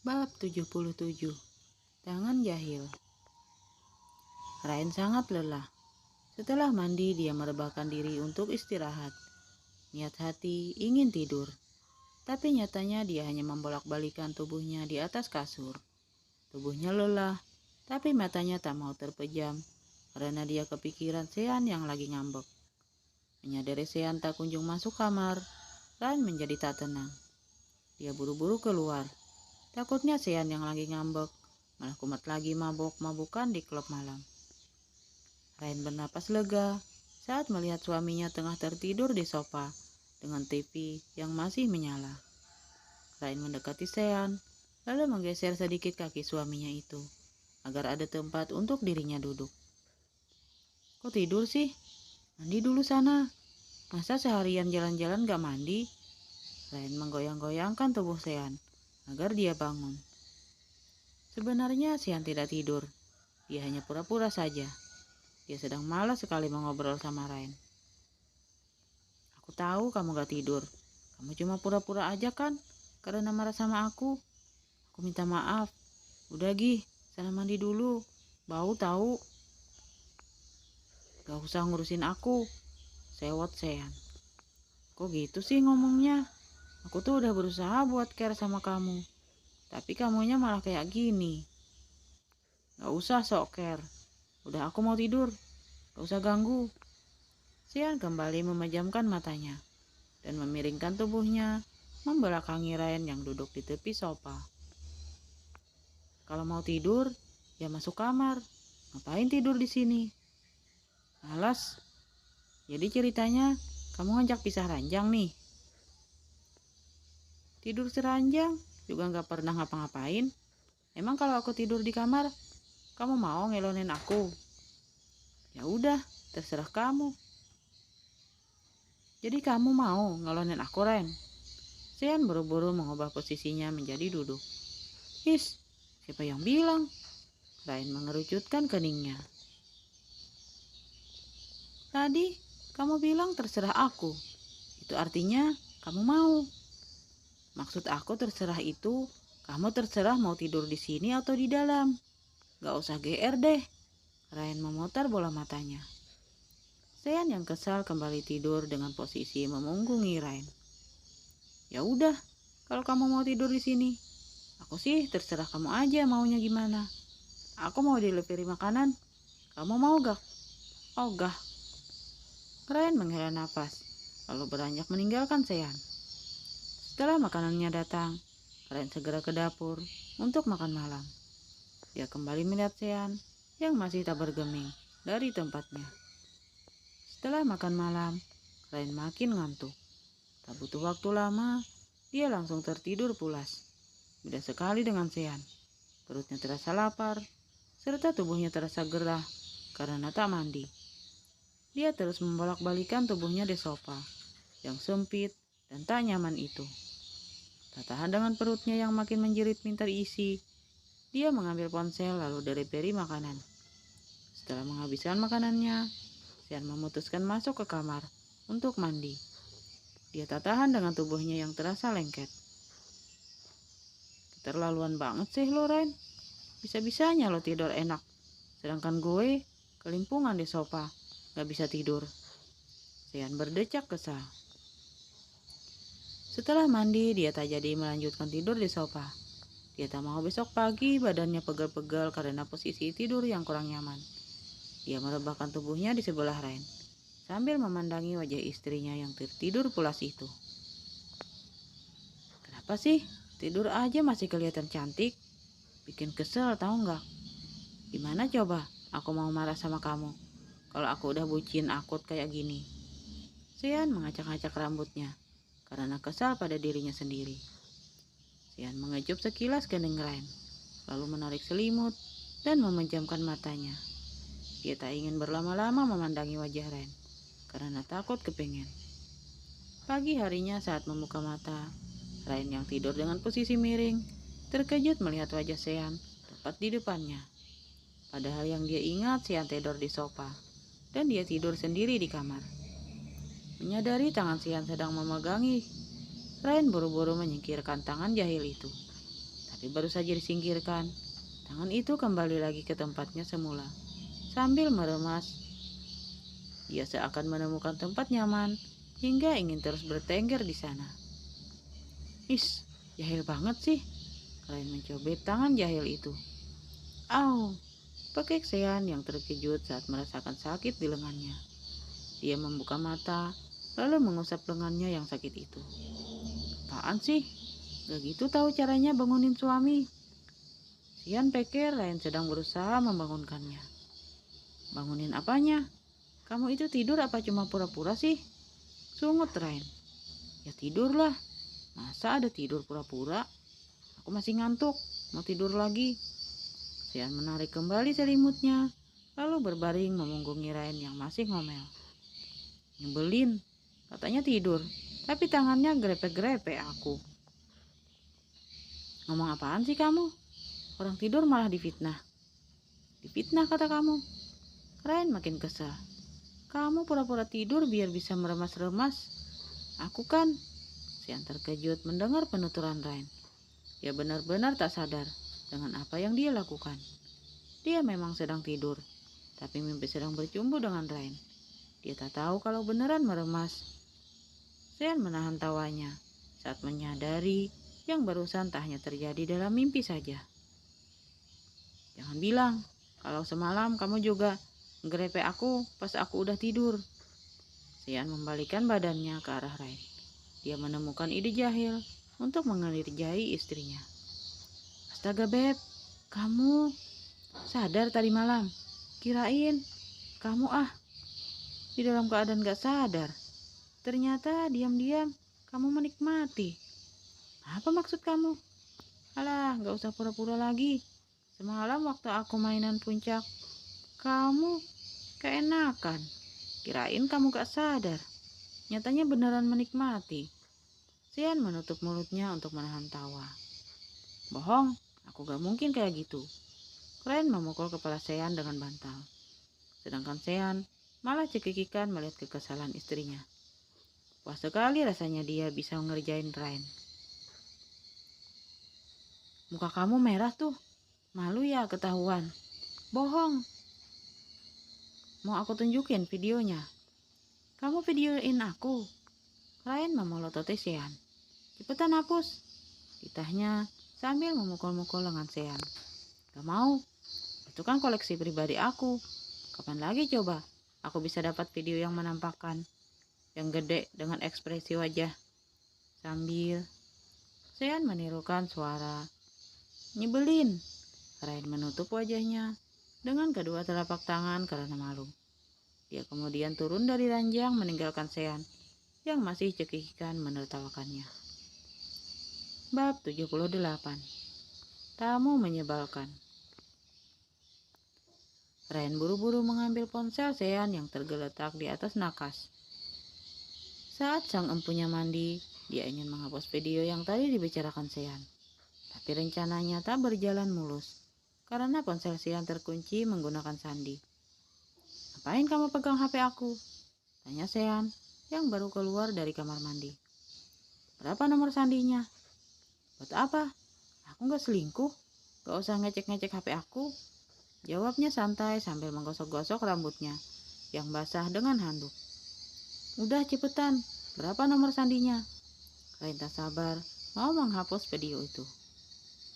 Bab 77. Tangan Jahil. Rain sangat lelah. Setelah mandi, dia merebahkan diri untuk istirahat. Niat hati ingin tidur, tapi nyatanya dia hanya membolak-balikan tubuhnya di atas kasur. Tubuhnya lelah, tapi matanya tak mau terpejam karena dia kepikiran Sean yang lagi ngambek. Menyadari Sean tak kunjung masuk kamar, Rain menjadi tak tenang. Dia buru-buru keluar. Takutnya Sean yang lagi ngambek malah kumat lagi mabuk-mabukan di klub malam. Rain bernapas lega saat melihat suaminya tengah tertidur di sofa dengan TV yang masih menyala. Rain mendekati Sean, lalu menggeser sedikit kaki suaminya itu agar ada tempat untuk dirinya duduk. Kok tidur sih? Mandi dulu sana. Masa seharian jalan-jalan gak mandi? Rain menggoyang-goyangkan tubuh Sean agar dia bangun. Sebenarnya Sean tidak tidur. Dia hanya pura-pura saja. Dia sedang malas sekali mengobrol sama Rain. Aku tahu kamu gak tidur. Kamu cuma pura-pura aja kan? Karena marah sama aku. Aku minta maaf. Udah Gih, sana mandi dulu. Bau tahu. Gak usah ngurusin aku. Sewot Sean. Kok gitu sih ngomongnya? Aku tuh udah berusaha buat care sama kamu. Tapi kamunya malah kayak gini. Gak usah sok care. Udah aku mau tidur. Gak usah ganggu. Sean kembali memejamkan matanya dan memiringkan tubuhnya membelakangi Rain yang duduk di tepi sofa. Kalau mau tidur, ya masuk kamar. Ngapain tidur di sini? Malas. Jadi ceritanya kamu ngajak pisah ranjang nih. Tidur seranjang juga gak pernah ngapa-ngapain. Emang kalau aku tidur di kamar, kamu mau ngelonin aku? Ya udah, terserah kamu. Jadi kamu mau ngelonin aku, Ren? Sean buru-buru mengubah posisinya menjadi duduk. His, siapa yang bilang? Rain mengerucutkan keningnya. Tadi kamu bilang terserah aku. Itu artinya kamu mau. Maksud aku terserah itu, kamu terserah mau tidur di sini atau di dalam. Gak usah GR deh. Rain memutar bola matanya. Sean yang kesal kembali tidur dengan posisi memunggungi Rain. Ya udah, kalau kamu mau tidur di sini, aku sih terserah kamu aja maunya gimana. Aku mau dilepiri makanan. Kamu mau gak? Ogah. Rain menghela nafas, lalu beranjak meninggalkan Sean. Setelah makanannya datang, Rain segera ke dapur untuk makan malam. Dia kembali melihat Sean yang masih tak bergeming dari tempatnya. Setelah makan malam, Rain makin ngantuk. Tak butuh waktu lama, dia langsung tertidur pulas. Beda sekali dengan Sean. Perutnya terasa lapar, serta tubuhnya terasa gerah karena tak mandi. Dia terus membolak-balikan tubuhnya di sofa yang sempit dan tak nyaman itu. Tak tahan dengan perutnya yang makin menjerit minta diisi, dia mengambil ponsel lalu dari makanan. Setelah menghabiskan makanannya, Sean memutuskan masuk ke kamar untuk mandi. Dia tak tahan dengan tubuhnya yang terasa lengket. Keterlaluan banget sih lo, Ren. Bisa-bisanya lo tidur enak, sedangkan gue kelimpungan di sofa, gak bisa tidur. Sean berdecak kesal. Setelah mandi, dia tak jadi melanjutkan tidur di sofa. Dia tak mau besok pagi badannya pegal-pegal karena posisi tidur yang kurang nyaman. Dia merebahkan tubuhnya di sebelah Rain, sambil memandangi wajah istrinya yang tertidur pulas itu. Kenapa sih? Tidur aja masih kelihatan cantik. Bikin kesel tahu nggak? Gimana coba aku mau marah sama kamu kalau aku udah bucin akut kayak gini? Sean mengacak-acak rambutnya karena kesal pada dirinya sendiri. Sean mengecup sekilas kening Rain, lalu menarik selimut dan memejamkan matanya. Dia tak ingin berlama-lama memandangi wajah Rain karena takut kepengen. Pagi harinya saat membuka mata, Rain yang tidur dengan posisi miring terkejut melihat wajah Sean tepat di depannya. Padahal yang dia ingat Sean tidur di sofa dan dia tidur sendiri di kamar. Menyadari tangan Sean sedang memegangi, Rain buru-buru menyingkirkan tangan jahil itu. tapi baru saja disingkirkan, tangan itu kembali lagi ke tempatnya semula. Sambil meremas, dia seakan menemukan tempat nyaman hingga ingin terus bertengger di sana. Is, jahil banget sih. Rain mencobek tangan jahil itu. Au, pekik Sean yang terkejut saat merasakan sakit di lengannya. Dia membuka mata, lalu mengusap lengannya yang sakit itu. Apaan sih? Gak gitu tahu caranya bangunin suami. Sean pikir Rain sedang berusaha membangunkannya. Bangunin apanya? Kamu itu tidur apa cuma pura-pura sih? Sungut Rain. Ya tidurlah. Masa ada tidur pura-pura? Aku masih ngantuk, mau tidur lagi. Sean menarik kembali selimutnya, lalu berbaring memunggungi Rain yang masih ngomel. Nyebelin, katanya tidur, tapi tangannya grepe-grepe aku. Ngomong apaan sih kamu? Orang tidur malah difitnah. Difitnah kata kamu. Rain makin kesal. Kamu pura-pura tidur biar bisa meremas-remas. Aku kan. Sean terkejut mendengar penuturan Rain. Dia benar-benar tak sadar dengan apa yang dia lakukan. Dia memang sedang tidur, tapi mimpi sedang bercumbu dengan Rain. Dia tak tahu kalau beneran meremas. Sean menahan tawanya saat menyadari yang barusan tak hanya terjadi dalam mimpi saja. Jangan bilang kalau semalam kamu juga grepe aku pas aku udah tidur. Sean membalikkan badannya ke arah Rain. Dia menemukan ide jahil untuk mengerjai istrinya. Astaga Beb, kamu sadar tadi malam? Kirain kamu di dalam keadaan gak sadar. Ternyata diam-diam kamu menikmati. Apa maksud kamu? Alah, gak usah pura-pura lagi. Semalam waktu aku mainan puncak, kamu keenakan. Kirain kamu gak sadar. Nyatanya beneran menikmati. Sean menutup mulutnya untuk menahan tawa. Bohong, aku gak mungkin kayak gitu. Rain memukul kepala Sean dengan bantal. Sedangkan Sean malah cekikikan melihat kekesalan istrinya. Wah sekali rasanya dia bisa ngerjain Rain. Muka kamu merah tuh. Malu ya ketahuan. Bohong. Mau aku tunjukin videonya. Kamu videoin aku. Rain memelototi Sean. Cepetan hapus. Titahnya sambil memukul-mukul lengan Sean. Gak mau. Itu kan koleksi pribadi aku. Kapan lagi coba aku bisa dapat video yang menampakkan yang gede dengan ekspresi wajah. Sambil Sean menirukan suara nyebelin. Rain menutup wajahnya dengan kedua telapak tangan karena malu. Dia kemudian turun dari ranjang meninggalkan Sean yang masih cekikikan menertawakannya. Bab 78. Tamu menyebalkan. Rain buru-buru mengambil ponsel Sean yang tergeletak di atas nakas. Saat sang empunya mandi, dia ingin menghapus video yang tadi dibicarakan Sean. Tapi rencananya tak berjalan mulus karena ponsel Sean terkunci menggunakan sandi. Ngapain kamu pegang HP aku? Tanya Sean yang baru keluar dari kamar mandi. Berapa nomor sandinya? Buat apa? Aku gak selingkuh. Gak usah ngecek-ngecek HP aku. Jawabnya santai sambil menggosok-gosok rambutnya yang basah dengan handuk. Udah cepetan, berapa nomor sandinya? Rain tak sabar mau menghapus video itu.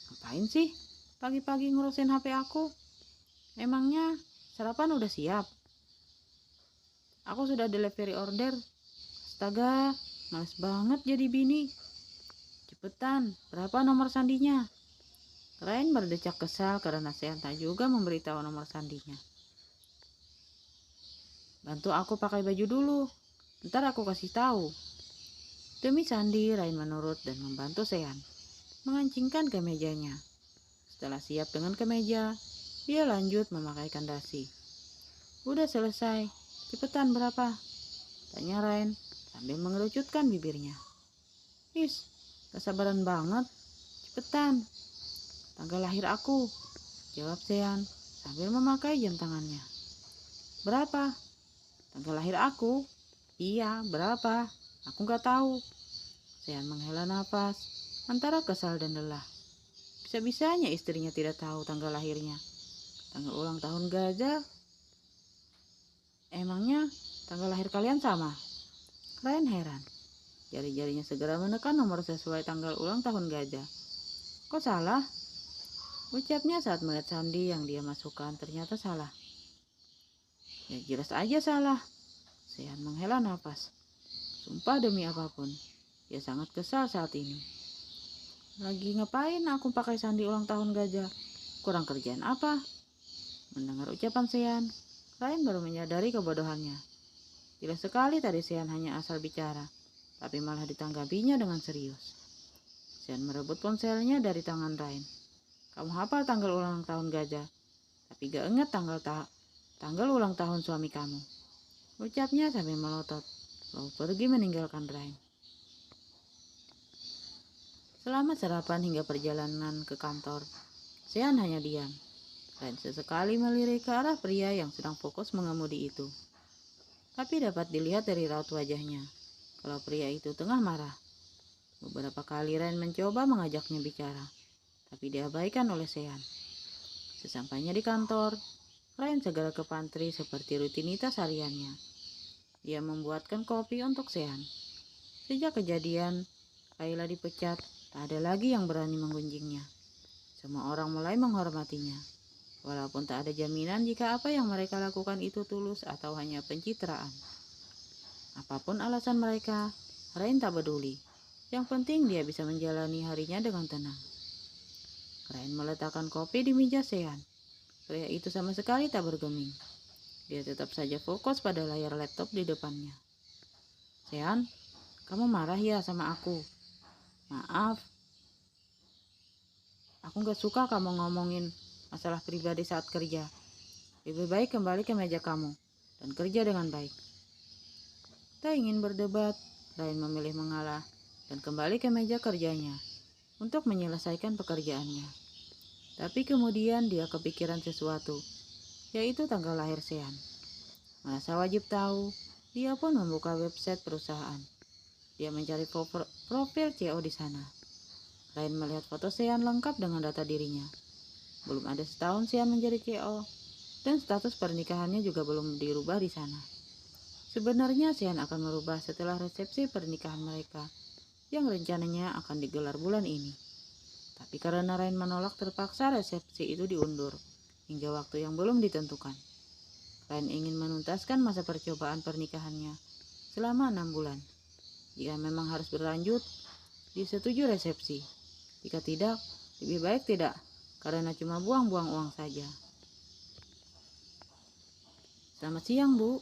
Ngapain sih pagi-pagi ngurusin HP aku? Emangnya sarapan udah siap? Aku sudah delivery order. Astaga, males banget jadi bini. Cepetan, berapa nomor sandinya? Rain berdecak kesal karena Sean tak juga memberitahu nomor sandinya. Bantu aku pakai baju dulu, ntar aku kasih tahu. Demi sandi, Rain menurut dan membantu Sean mengancingkan kemejanya. Setelah siap dengan kemeja, dia lanjut memakaikan dasi. Udah selesai, cepetan berapa? Tanya Rain sambil mengerucutkan bibirnya. Is, kesabaran banget, cepetan. Tanggal lahir aku, jawab Sean sambil memakai jam tangannya. Berapa? Tanggal lahir aku? Iya, berapa? Aku gak tahu. Sean menghela nafas antara kesal dan lelah. Bisa-bisanya istrinya tidak tahu tanggal lahirnya. Tanggal ulang tahun gajah? Emangnya tanggal lahir kalian sama? Ryan heran. Jari-jarinya segera menekan nomor sesuai tanggal ulang tahun gajah. Kok salah? Ucapnya saat melihat sandi yang dia masukkan ternyata salah. Ya jelas aja salah. Sean menghela nafas. Sumpah demi apapun, dia sangat kesal saat ini. Lagi ngapain aku pakai sandi ulang tahun gajah? Kurang kerjaan apa? Mendengar ucapan Sean, Ryan baru menyadari kebodohannya. Jelas sekali tadi Sean hanya asal bicara, tapi malah ditanggapinya dengan serius. Sean merebut ponselnya dari tangan Ryan. Kamu hafal tanggal ulang tahun gajah, tapi gak ingat tanggal ulang tahun suami kamu. Ucapnya sambil melotot, lalu pergi meninggalkan Ryan. Selama sarapan hingga perjalanan ke kantor, Sean hanya diam. Ryan sesekali melirik ke arah pria yang sedang fokus mengemudi itu. Tapi dapat dilihat dari raut wajahnya, kalau pria itu tengah marah. Beberapa kali Ryan mencoba mengajaknya bicara, tapi diabaikan oleh Sean. Sesampainya di kantor, Ryan segera ke pantry seperti rutinitas hariannya. Dia membuatkan kopi untuk Sean. Sejak kejadian Kayla dipecat, tak ada lagi yang berani menggunjingnya. Semua orang mulai menghormatinya, walaupun tak ada jaminan jika apa yang mereka lakukan itu tulus atau hanya pencitraan. Apapun alasan mereka, Ryan tak peduli. Yang penting dia bisa menjalani harinya dengan tenang. Ryan meletakkan kopi di meja Sean. Pria itu sama sekali tak bergeming. Dia tetap saja fokus pada layar laptop di depannya. Sean, kamu marah ya sama aku? Maaf, aku gak suka kamu ngomongin masalah pribadi saat kerja. Lebih baik kembali ke meja kamu dan kerja dengan baik. Tak ingin berdebat, Ryan memilih mengalah dan kembali ke meja kerjanya untuk menyelesaikan pekerjaannya. Tapi kemudian dia kepikiran sesuatu, yaitu tanggal lahir Sean. Merasa wajib tahu, dia pun membuka website perusahaan. Dia mencari profil CO di sana. Ryan melihat foto Sean lengkap dengan data dirinya. Belum ada setahun Sean menjadi CO, dan status pernikahannya juga belum dirubah di sana. Sebenarnya Sean akan merubah setelah resepsi pernikahan mereka, yang rencananya akan digelar bulan ini. Tapi karena Ryan menolak, terpaksa resepsi itu diundur hingga waktu yang belum ditentukan. Ryan ingin menuntaskan masa percobaan pernikahannya selama 6 bulan. Jika memang harus berlanjut, disetujui resepsi. Jika tidak, lebih baik tidak, karena cuma buang-buang uang saja. Selamat siang, Bu.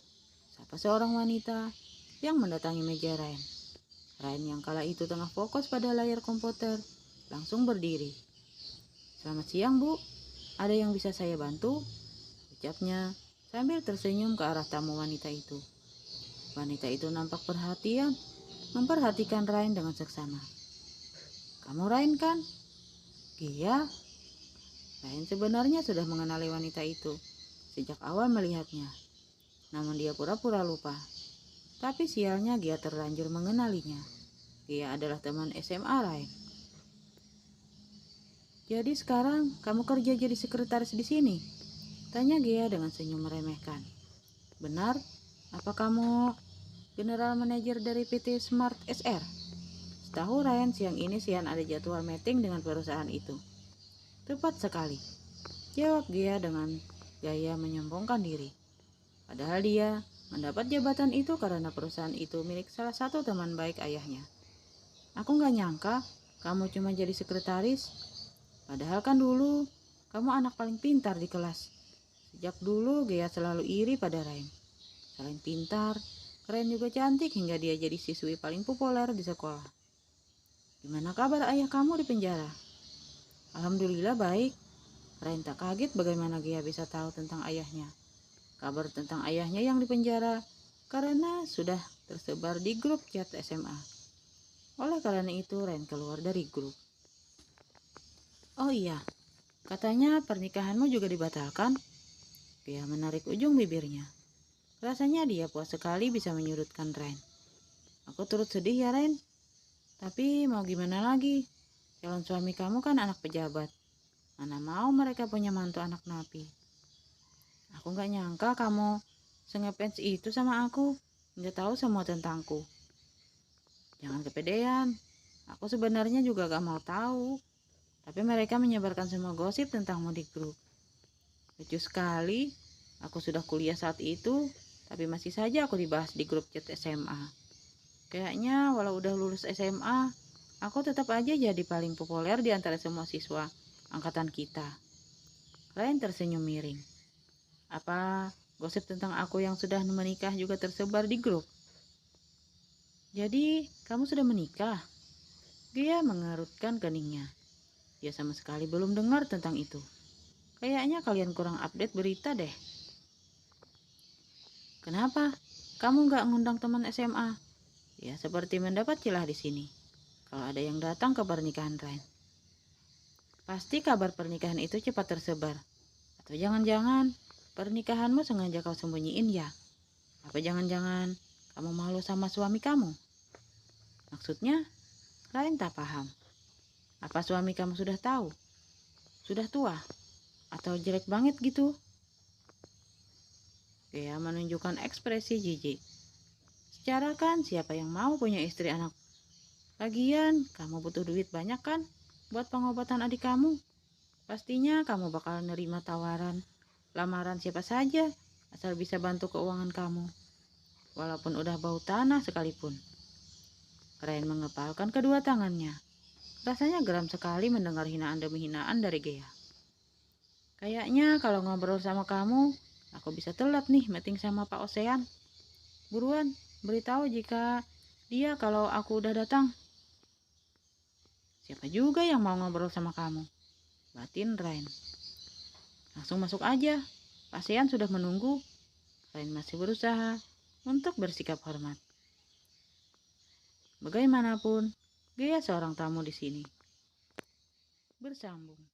Sapa seorang wanita yang mendatangi meja Ryan. Ryan yang kala itu tengah fokus pada layar komputer, langsung berdiri. Selamat siang, Bu. Ada yang bisa saya bantu? Ucapnya sambil tersenyum ke arah tamu wanita itu. Wanita itu nampak memperhatikan Ryan dengan seksama. Kamu Ryan kan? Iya. Ryan sebenarnya sudah mengenali wanita itu sejak awal melihatnya. Namun dia pura-pura lupa. Tapi sialnya Gia terlanjur mengenalinya. Gia adalah teman SMA Ryan. Jadi sekarang kamu kerja jadi sekretaris di sini? Tanya Gia dengan senyum meremehkan. Benar? Apa kamu general manager dari PT Smart SR? Setahu Ryan siang ini Sean ada jadwal meeting dengan perusahaan itu. Tepat sekali, jawab Gia dengan gaya menyombongkan diri. Padahal dia mendapat jabatan itu karena perusahaan itu milik salah satu teman baik ayahnya. Aku gak nyangka kamu cuma jadi sekretaris. Padahal kan dulu kamu anak paling pintar di kelas. Sejak dulu Gia selalu iri pada Ryan. Selain pintar, Ryan juga cantik hingga dia jadi siswi paling populer di sekolah. Gimana kabar ayah kamu di penjara? Alhamdulillah baik. Ryan tak kaget bagaimana Gia bisa tahu tentang ayahnya. Kabar tentang ayahnya yang di penjara karena sudah tersebar di grup chat SMA. Oleh karena itu Ryan keluar dari grup. Oh iya, katanya pernikahanmu juga dibatalkan? Gia menarik ujung bibirnya. Rasanya dia puas sekali bisa menyudutkan Ryan. Aku turut sedih ya Ryan. Tapi mau gimana lagi? Calon suami kamu kan anak pejabat. Mana mau mereka punya mantu anak napi. Aku gak nyangka kamu sengepens itu sama aku. Nggak tahu semua tentangku. Jangan kepedean. Aku sebenarnya juga gak mau tahu. Tapi mereka menyebarkan semua gosip tentangmu di grup. Lucu sekali. Aku sudah kuliah saat itu, tapi masih saja aku dibahas di grup chat SMA. Kayaknya walau udah lulus SMA, aku tetap aja jadi paling populer di antara semua siswa angkatan kita. Lain tersenyum miring. Apa gosip tentang aku yang sudah menikah juga tersebar di grup? Jadi, kamu sudah menikah? Dia mengerutkan keningnya. Dia sama sekali belum dengar tentang itu. Kayaknya kalian kurang update berita deh. Kenapa? Kamu nggak ngundang teman SMA? Ya, seperti mendapat celah di sini. Kalau ada yang datang ke pernikahan Rain. Pasti kabar pernikahan itu cepat tersebar. Atau jangan-jangan pernikahanmu sengaja kau sembunyiin ya? Apa jangan-jangan kamu malu sama suami kamu? Maksudnya, Rain tak paham. Apa suami kamu sudah tahu? Sudah tua? Atau jelek banget gitu? Dia menunjukkan ekspresi jijik. Secara kan siapa yang mau punya istri anak? Lagian, kamu butuh duit banyak kan buat pengobatan adik kamu? Pastinya kamu bakal nerima tawaran lamaran siapa saja asal bisa bantu keuangan kamu. Walaupun udah bau tanah sekalipun. Rain mengepalkan kedua tangannya. Rasanya geram sekali mendengar hinaan demi hinaan dari Gea. Kayaknya kalau ngobrol sama kamu, aku bisa telat nih meeting sama Pak Osean. Buruan, beritahu jika dia kalau aku udah datang. Siapa juga yang mau ngobrol sama kamu? Batin Rain. Langsung masuk aja. Pasien sudah menunggu. Rain masih berusaha untuk bersikap hormat. Bagaimanapun, Gea seorang tamu di sini. Bersambung.